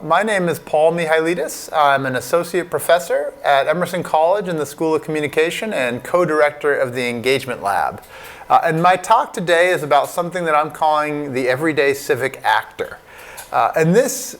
My name is Paul Mihailidis. I'm an associate professor at Emerson College in the School of Communication and co-director of the Engagement Lab. And my talk today is about something that I'm calling the everyday civic actor. And this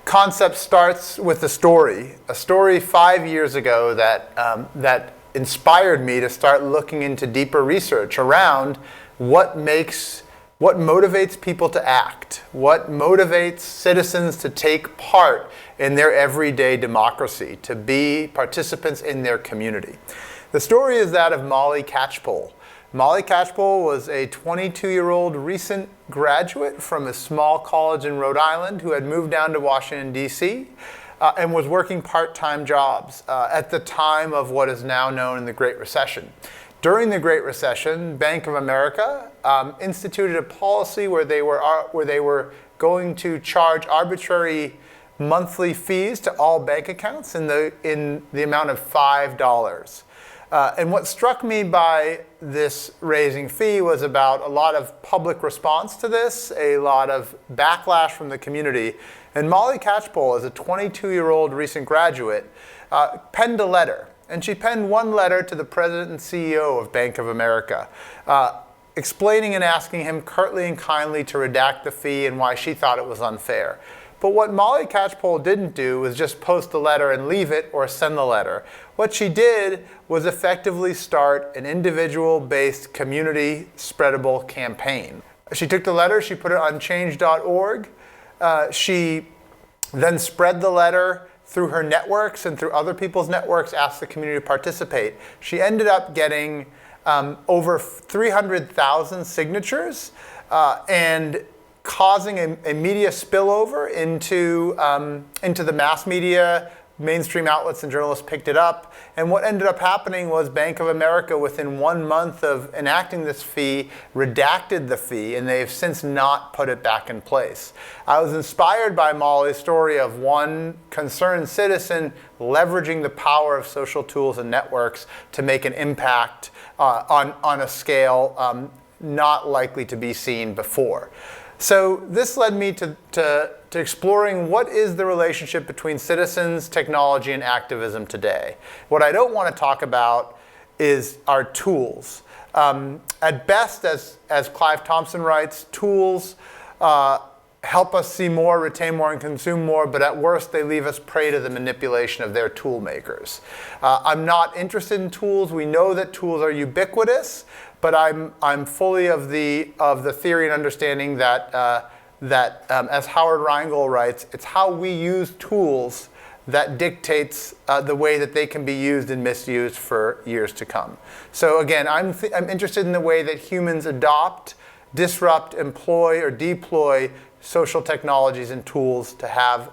concept starts with a story 5 years ago that inspired me to start looking into deeper research around what motivates people to act, what motivates citizens to take part in their everyday democracy, to be participants in their community. The story is that of Molly Catchpole. Molly Catchpole was a 22-year-old recent graduate from a small college in Rhode Island who had moved down to Washington, D.C., and was working part-time jobs at the time of what is now known as the Great Recession. During the Great Recession, Bank of America instituted a policy where they were going to charge arbitrary monthly fees to all bank accounts in the amount of $5. And what struck me by this raising fee was about a lot of public response to this, a lot of backlash from the community. And Molly Catchpole, as a 22-year-old recent graduate, penned a letter. And she penned one letter to the president and CEO of Bank of America, explaining and asking him curtly and kindly to redact the fee and why she thought it was unfair. But what Molly Catchpole didn't do was just post the letter and leave it or send the letter. What she did was effectively start an individual-based community spreadable campaign. She took the letter, she put it on change.org. She then spread the letter through her networks and through other people's networks, asked the community to participate. She ended up getting over 300,000 signatures and causing a media spillover into the mass media. Mainstream outlets and journalists picked it up. And what ended up happening was Bank of America, within 1 month of enacting this fee, redacted the fee, and they've since not put it back in place. I was inspired by Molly's story of one concerned citizen leveraging the power of social tools and networks to make an impact on a scale not likely to be seen before. So this led me to exploring what is the relationship between citizens, technology, and activism today. What I don't want to talk about is our tools. At best, as Clive Thompson writes, tools help us see more, retain more, and consume more, but at worst, they leave us prey to the manipulation of their tool makers. I'm not interested in tools. We know that tools are ubiquitous, but I'm fully of the theory and understanding that as Howard Rheingold writes, it's how we use tools that dictates the way that they can be used and misused for years to come. So again, I'm interested in the way that humans adopt, disrupt, employ, or deploy social technologies and tools to have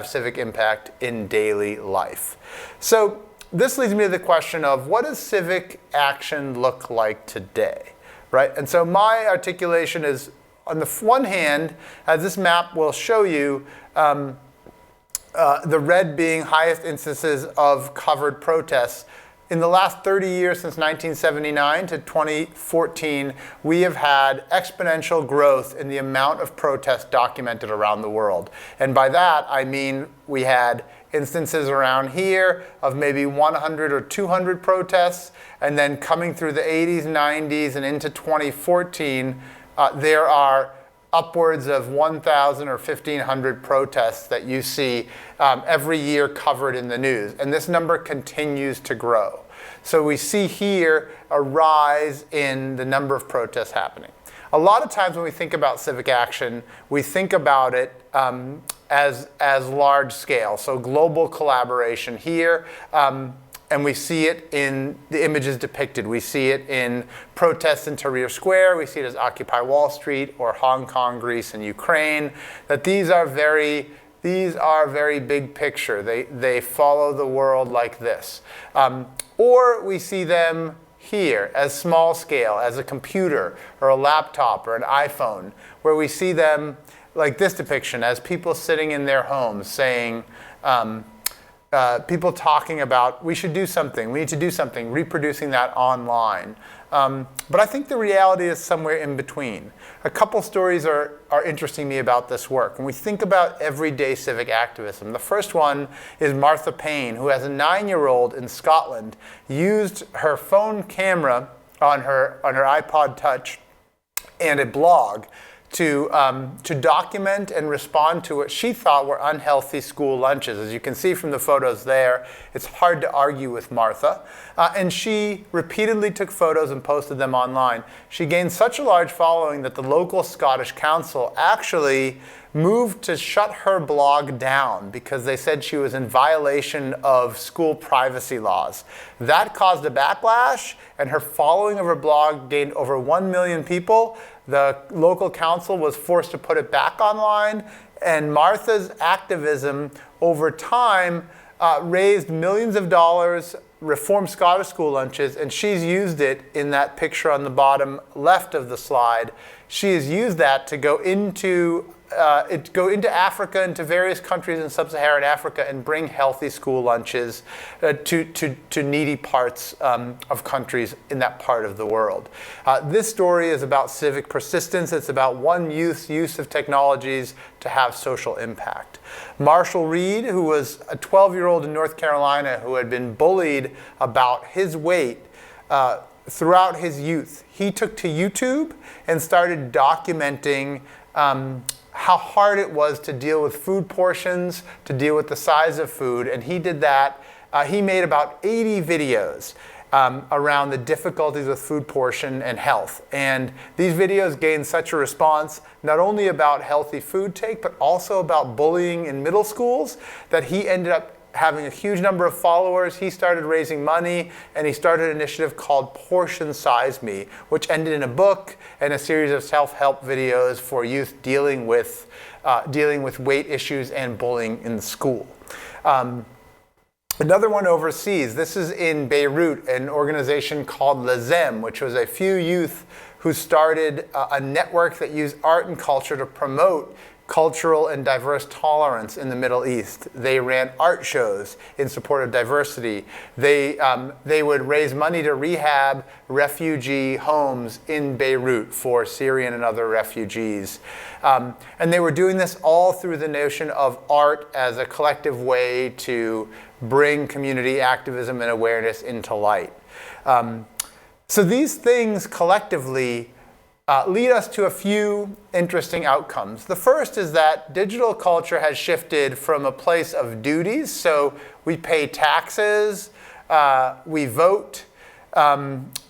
civic impact in daily life. So this leads me to the question of, what does civic action look like today, right? And so my articulation is, on the one hand, as this map will show you, the red being highest instances of covered protests. In the last 30 years, since 1979 to 2014, we have had exponential growth in the amount of protests documented around the world. And by that, I mean we had instances around here of maybe 100 or 200 protests, and then coming through the 80s, 90s, and into 2014, there are upwards of 1,000 or 1,500 protests that you see every year covered in the news. And this number continues to grow. So we see here a rise in the number of protests happening. A lot of times when we think about civic action, we think about it as large scale, so global collaboration here. And we see it in the images depicted. We see it in protests in Tahrir Square. We see it as Occupy Wall Street or Hong Kong, Greece, and Ukraine. That these are very big picture. They follow the world like this. Or we see them here as small scale, as a computer or a laptop or an iPhone, where we see them like this depiction as people sitting in their homes saying, people talking about, we should do something, we need to do something, reproducing that online. But I think the reality is somewhere in between. A couple stories are interesting me about this work. When we think about everyday civic activism, the first one is Martha Payne, who as a 9-year-old in Scotland used her phone camera on her iPod Touch and a blog to document and respond to what she thought were unhealthy school lunches. As you can see from the photos there, it's hard to argue with Martha. And she repeatedly took photos and posted them online. She gained such a large following that the local Scottish council actually moved to shut her blog down because they said she was in violation of school privacy laws. That caused a backlash, and her following of her blog gained over 1 million people. The local council was forced to put it back online, and Martha's activism over time raised millions of dollars, reformed Scottish school lunches, and she's used it in that picture on the bottom left of the slide. She has used that to go into Africa, into various countries in sub-Saharan Africa, and bring healthy school lunches to needy parts of countries in that part of the world. This story is about civic persistence. It's about one youth's use of technologies to have social impact. Marshall Reed, who was a 12-year-old in North Carolina who had been bullied about his weight throughout his youth, he took to YouTube and started documenting how hard it was to deal with food portions, to deal with the size of food, and he did that. He made about 80 videos around the difficulties with food portion and health. And these videos gained such a response, not only about healthy food take, but also about bullying in middle schools, that he ended up having a huge number of followers. He started raising money, and he started an initiative called Portion Size Me, which ended in a book and a series of self-help videos for youth dealing with weight issues and bullying in school. Another one overseas, this is in Beirut, an organization called Lazem, which was a few youth who started a network that used art and culture to promote cultural and diverse tolerance in the Middle East. They ran art shows in support of diversity. They would raise money to rehab refugee homes in Beirut for Syrian and other refugees. And they were doing this all through the notion of art as a collective way to bring community activism and awareness into light. So these things collectively lead us to a few interesting outcomes. The first is that digital culture has shifted from a place of duties, so we pay taxes, we vote,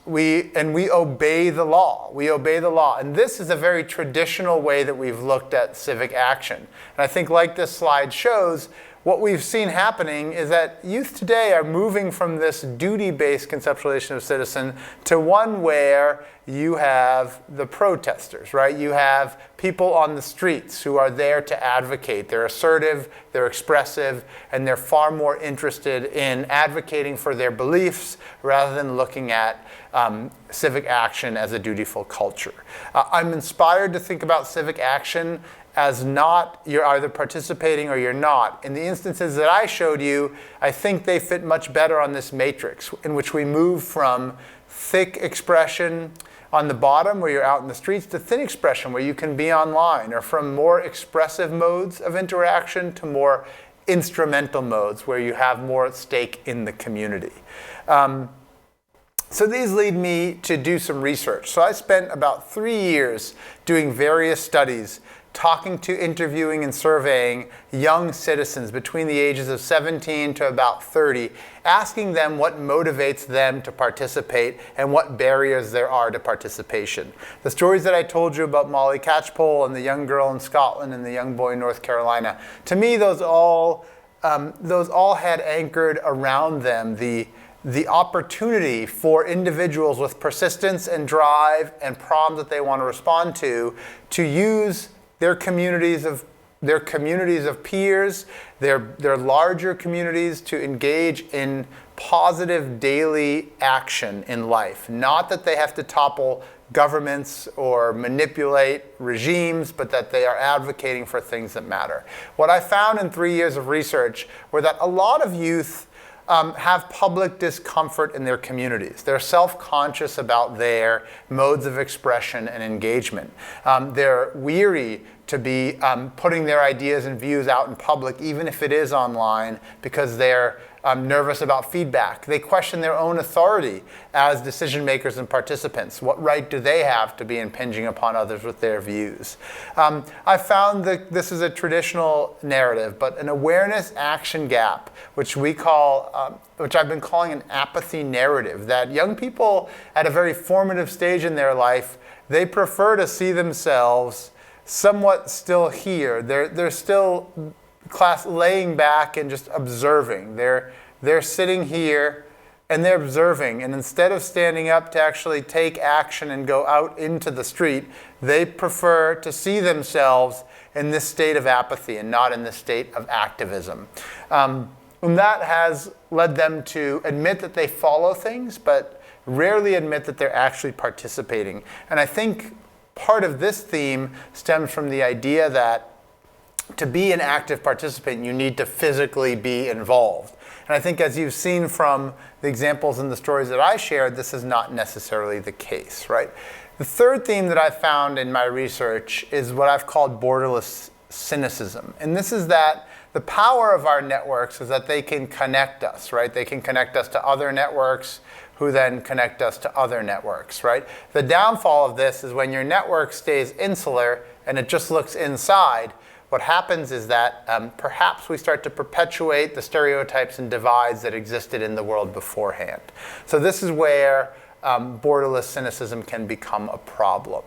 we obey the law. We obey the law. And this is a very traditional way that we've looked at civic action. And I think, like this slide shows, what we've seen happening is that youth today are moving from this duty-based conceptualization of citizen to one where you have the protesters, right? You have people on the streets who are there to advocate. They're assertive, they're expressive, and they're far more interested in advocating for their beliefs rather than looking at civic action as a dutiful culture. I'm inspired to think about civic action as not you're either participating or you're not. In the instances that I showed you, I think they fit much better on this matrix, in which we move from thick expression on the bottom, where you're out in the streets, to thin expression, where you can be online, or from more expressive modes of interaction to more instrumental modes, where you have more at stake in the community. So these lead me to do some research. So I spent about 3 years doing various studies, talking to, interviewing, and surveying young citizens between the ages of 17 to about 30, asking them what motivates them to participate and what barriers there are to participation. The stories that I told you about Molly Catchpole and the young girl in Scotland and the young boy in North Carolina, to me those all had anchored around them the opportunity for individuals with persistence and drive and problems that they want to respond to use their communities of peers, their larger communities, to engage in positive daily action in life. Not that they have to topple governments or manipulate regimes, but that they are advocating for things that matter. What I found in 3 years of research were that a lot of youth have public discomfort in their communities. They're self-conscious about their modes of expression and engagement. They're weary to be putting their ideas and views out in public, even if it is online, because they're nervous about feedback. They question their own authority as decision makers and participants. What right do they have to be impinging upon others with their views? I found that this is a traditional narrative, but an awareness-action gap, which we call, which I've been calling an apathy narrative, that young people at a very formative stage in their life, they prefer to see themselves somewhat still here. They're still laying back and just observing. They're sitting here and they're observing, and instead of standing up to actually take action and go out into the street, they prefer to see themselves in this state of apathy and not in this state of activism. And that has led them to admit that they follow things, but rarely admit that they're actually participating. And I think part of this theme stems from the idea that to be an active participant, you need to physically be involved. And I think, as you've seen from the examples and the stories that I shared, this is not necessarily the case, right? The third theme that I've found in my research is what I've called borderless cynicism. And this is that the power of our networks is that they can connect us, right? They can connect us to other networks who then connect us to other networks, right? The downfall of this is when your network stays insular and it just looks inside. What happens is that perhaps we start to perpetuate the stereotypes and divides that existed in the world beforehand. So this is where borderless cynicism can become a problem.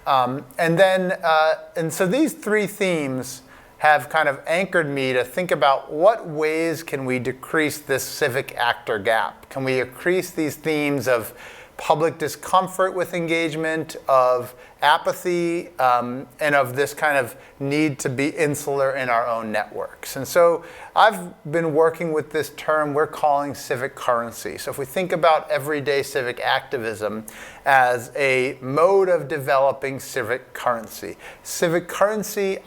And so these three themes have kind of anchored me to think about what ways can we decrease this civic actor gap? Can we decrease these themes of public discomfort with engagement, of apathy, and of this kind of need to be insular in our own networks? And so I've been working with this term we're calling civic currency. So if we think about everyday civic activism as a mode of developing civic currency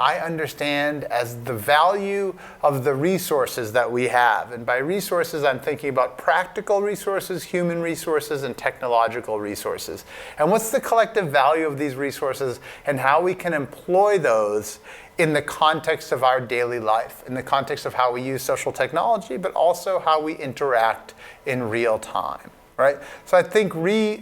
I understand as the value of the resources that we have. And by resources, I'm thinking about practical resources, human resources, and technological resources. And what's the collective value of these resources and how we can employ those in the context of our daily life, in the context of how we use social technology, but also how we interact in real time, right? So I think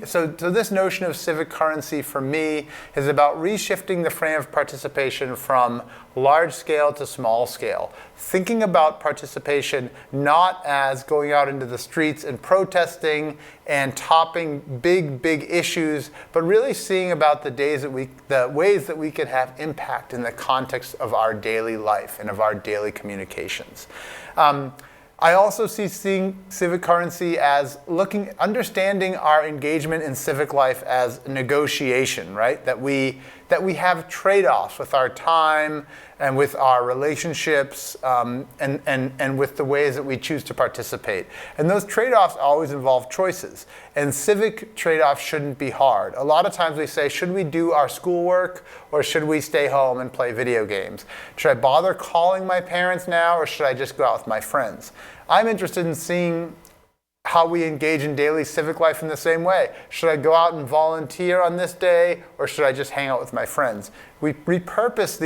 so this notion of civic currency for me is about reshifting the frame of participation from large scale to small scale. Thinking about participation not as going out into the streets and protesting and topping big issues, but really seeing about the ways that we can have impact in the context of our daily life and of our daily communications. I also see civic currency as understanding our engagement in civic life as negotiation, right? That we have trade-offs with our time and with our relationships and with the ways that we choose to participate. And those trade-offs always involve choices. And civic trade-offs shouldn't be hard. A lot of times we say, should we do our schoolwork or should we stay home and play video games? Should I bother calling my parents now or should I just go out with my friends? I'm interested in seeing how we engage in daily civic life in the same way. Should I go out and volunteer on this day, or should I just hang out with my friends? We repurpose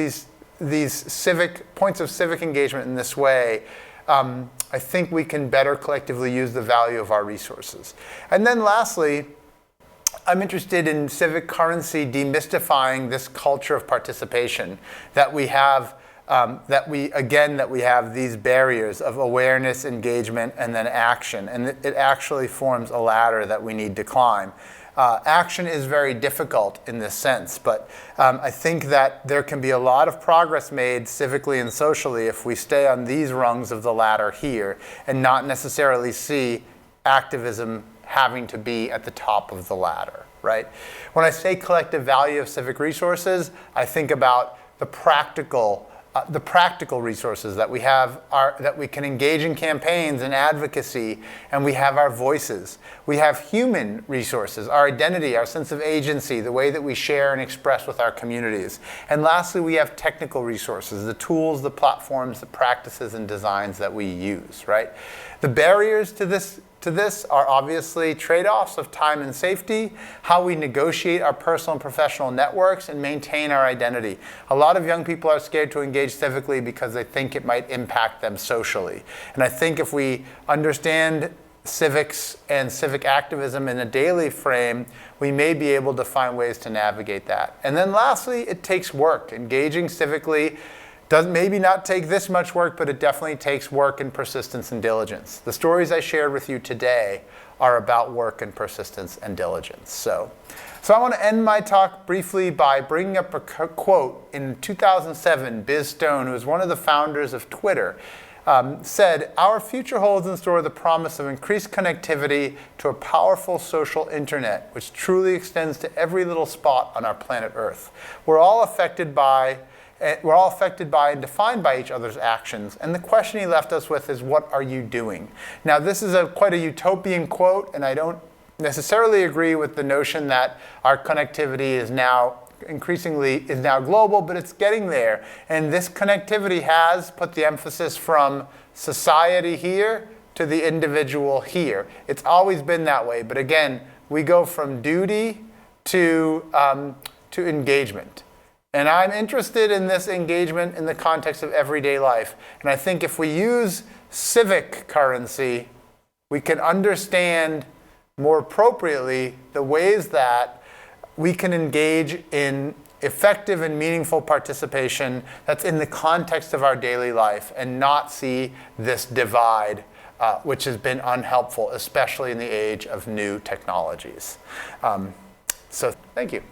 these civic points of civic engagement in this way. I think we can better collectively use the value of our resources. And then lastly, I'm interested in civic currency demystifying this culture of participation that we have. That we have these barriers of awareness, engagement, and then action. And it actually forms a ladder that we need to climb. Action is very difficult in this sense, but I think that there can be a lot of progress made civically and socially if we stay on these rungs of the ladder here and not necessarily see activism having to be at the top of the ladder, right? When I say collective value of civic resources, I think about the practical the practical resources that we have that we can engage in campaigns and advocacy, and we have our voices. We have human resources, our identity, our sense of agency, the way that we share and express with our communities. And lastly, we have technical resources, the tools, the platforms, the practices and designs that we use, right? The barriers to this are obviously trade-offs of time and safety, how we negotiate our personal and professional networks, and maintain our identity. A lot of young people are scared to engage civically because they think it might impact them socially. And I think if we understand civics and civic activism in a daily frame, we may be able to find ways to navigate that. And then lastly, it takes work. Engaging civically does maybe not take this much work, but it definitely takes work and persistence and diligence. The stories I shared with you today are about work and persistence and diligence. So I want to end my talk briefly by bringing up a quote. In 2007, Biz Stone, who was one of the founders of Twitter, said, "Our future holds in store the promise of increased connectivity to a powerful social internet, which truly extends to every little spot on our planet Earth. We're all affected by and defined by each other's actions." And the question he left us with is, what are you doing? Now, this is quite a utopian quote, and I don't necessarily agree with the notion that our connectivity is now global, but it's getting there. And this connectivity has put the emphasis from society here to the individual here. It's always been that way, but again, we go from duty to engagement. And I'm interested in this engagement in the context of everyday life. And I think if we use civic currency, we can understand more appropriately the ways that we can engage in effective and meaningful participation that's in the context of our daily life and not see this divide, which has been unhelpful, especially in the age of new technologies. So thank you.